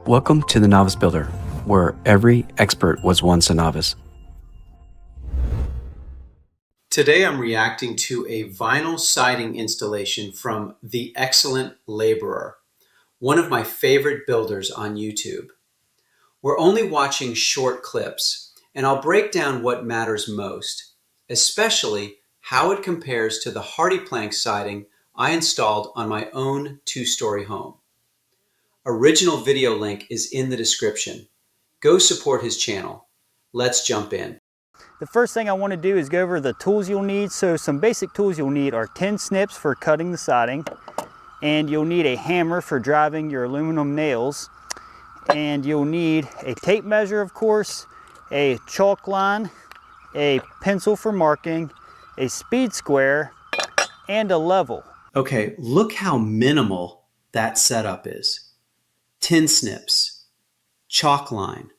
Welcome to the Novice Builder, where every expert was once a novice. Today I'm reacting to a vinyl siding installation from The Excellent Laborer, one of my favorite builders on YouTube. We're only watching short clips, and I'll break down what matters most, especially how it compares to the Hardie plank siding I installed on my own two-story home. Original video link is in the description. Go support his channel. Let's jump in. The first thing I want to do is go over the tools you'll need. So some basic tools you'll need are 10 snips for cutting the siding, and you'll need a hammer for driving your aluminum nails, and you'll need a tape measure, of course, a chalk line, a pencil for marking, a speed square, and a level. Okay, look how minimal that setup is. 10 snips, chalk line,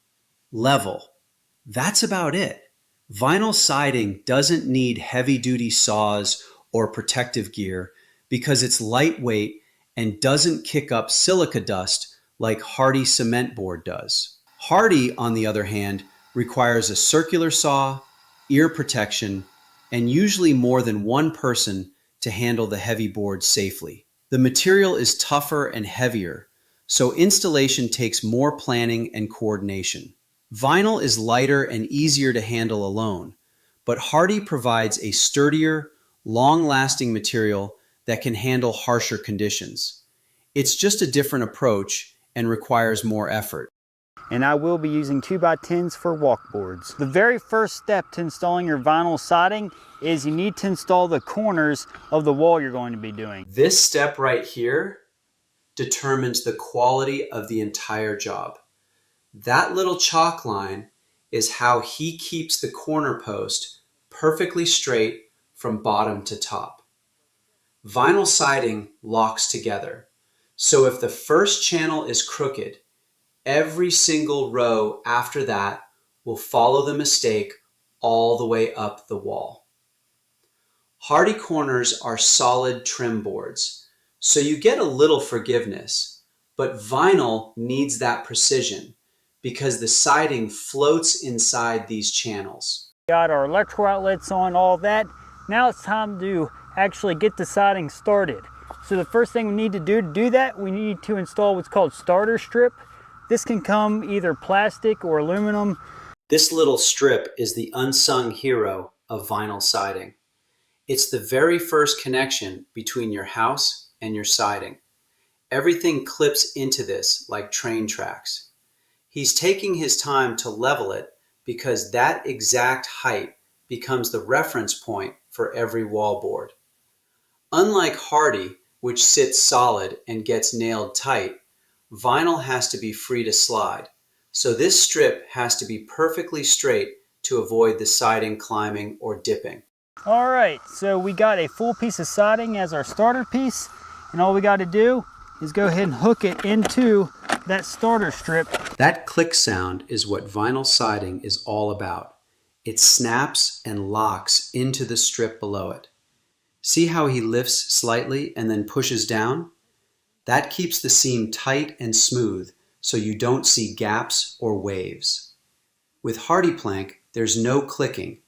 level. That's about it. Vinyl siding doesn't need heavy-duty saws or protective gear because it's lightweight and doesn't kick up silica dust like Hardie cement board does. Hardie, on the other hand, requires a circular saw, ear protection, and usually more than one person to handle the heavy board safely. The material is tougher and heavier, so installation takes more planning and coordination. Vinyl is lighter and easier to handle alone, but Hardie provides a sturdier, long-lasting material that can handle harsher conditions. It's just a different approach and requires more effort. And I will be using 2x10s for walkboards. The very first step to installing your vinyl siding is you need to install the corners of the wall you're going to be doing. This step right here determines the quality of the entire job. That little chalk line is how he keeps the corner post perfectly straight from bottom to top. Vinyl siding locks together, so if the first channel is crooked, every single row after that will follow the mistake all the way up the wall. Hardie corners are solid trim boards, so you get a little forgiveness, but vinyl needs that precision because the siding floats inside these channels. Got our electrical outlets on, all that. Now it's time to actually get the siding started. So the first thing we need to do that, we need to install what's called starter strip. This can come either plastic or aluminum. This little strip is the unsung hero of vinyl siding. It's the very first connection between your house and your siding. Everything clips into this like train tracks. He's taking his time to level it because that exact height becomes the reference point for every wallboard. Unlike Hardie, which sits solid and gets nailed tight, vinyl has to be free to slide. So this strip has to be perfectly straight to avoid the siding climbing or dipping. All right, so we got a full piece of siding as our starter piece, and all we got to do is go ahead and hook it into that starter strip. That click sound is what vinyl siding is all about. It snaps and locks into the strip below it. See how he lifts slightly and then pushes down? That keeps the seam tight and smooth so you don't see gaps or waves. With Hardie plank, there's no clicking.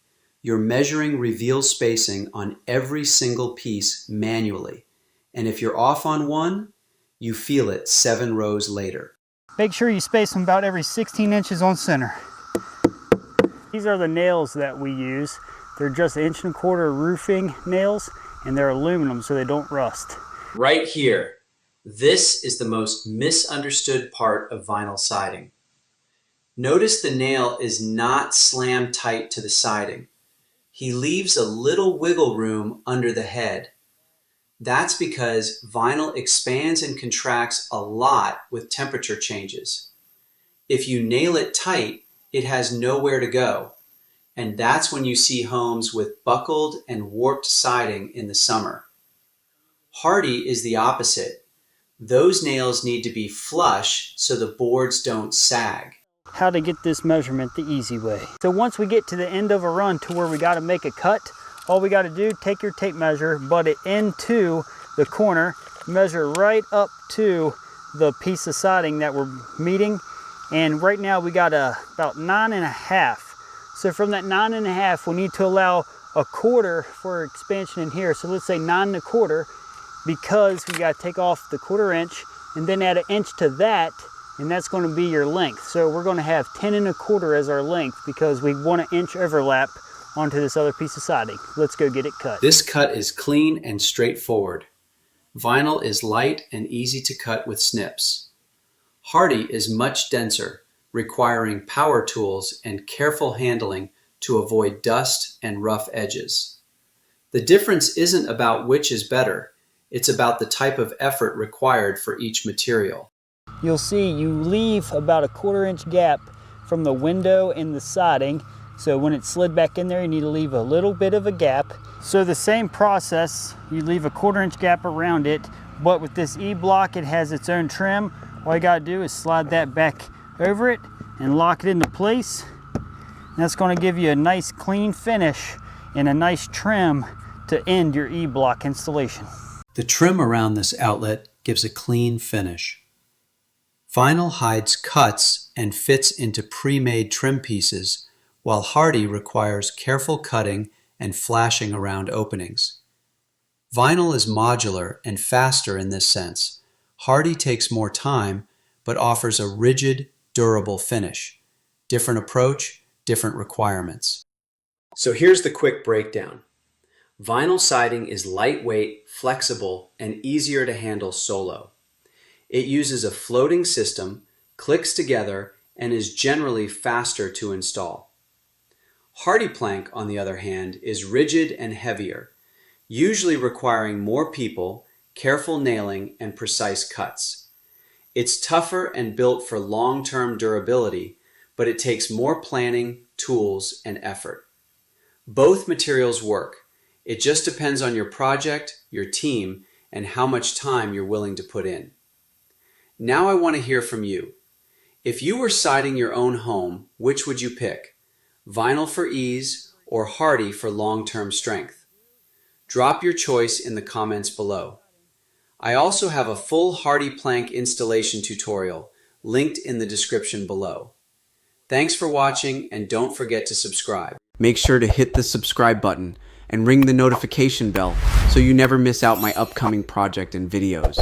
You're measuring reveal spacing on every single piece manually. And if you're off on one, you feel it 7 rows later. Make sure you space them about every 16 inches on center. These are the nails that we use. They're just 1.25" roofing nails, and they're aluminum so they don't rust. Right here, this is the most misunderstood part of vinyl siding. Notice the nail is not slammed tight to the siding. He leaves a little wiggle room under the head. That's because vinyl expands and contracts a lot with temperature changes. If you nail it tight, it has nowhere to go. And that's when you see homes with buckled and warped siding in the summer. Hardie is the opposite. Those nails need to be flush so the boards don't sag. How to get this measurement the easy way. So once we get to the end of a run to where we got to make a cut, all we got to do, take your tape measure, butt it into the corner, measure right up to the piece of siding that we're meeting. And right now we got about 9.5. So from that 9.5, we need to allow a quarter for expansion in here. So let's say 9.25, because we got to take off the 1/4 inch and then add 1 inch to that, and that's going to be your length. So we're going to have 10.25 as our length because we want 1 inch overlap onto this other piece of siding. Let's go get it cut. This cut is clean and straightforward. Vinyl is light and easy to cut with snips. Hardie is much denser, requiring power tools and careful handling to avoid dust and rough edges. The difference isn't about which is better, it's about the type of effort required for each material. You'll see you leave about a 1/4 inch gap from the window and the siding. So when it's slid back in there, you need to leave a little bit of a gap. So the same process, you leave a 1/4 inch gap around it, but with this E-block, it has its own trim. All you gotta do is slide that back over it and lock it into place. And that's gonna give you a nice clean finish and a nice trim to end your E-block installation. The trim around this outlet gives a clean finish. Vinyl hides cuts and fits into pre-made trim pieces, while Hardie requires careful cutting and flashing around openings. Vinyl is modular and faster in this sense. Hardie takes more time, but offers a rigid, durable finish. Different approach, different requirements. So here's the quick breakdown. Vinyl siding is lightweight, flexible, and easier to handle solo. It uses a floating system, clicks together, and is generally faster to install. Hardie plank, on the other hand, is rigid and heavier, usually requiring more people, careful nailing, and precise cuts. It's tougher and built for long-term durability, but it takes more planning, tools, and effort. Both materials work. It just depends on your project, your team, and how much time you're willing to put in. Now I want to hear from you. If you were siding your own home, which would you pick? Vinyl for ease or Hardie for long-term strength? Drop your choice in the comments below. I also have a full Hardie plank installation tutorial linked in the description below. Thanks for watching, and don't forget to subscribe. Make sure to hit the subscribe button and ring the notification bell so you never miss out my upcoming project and videos.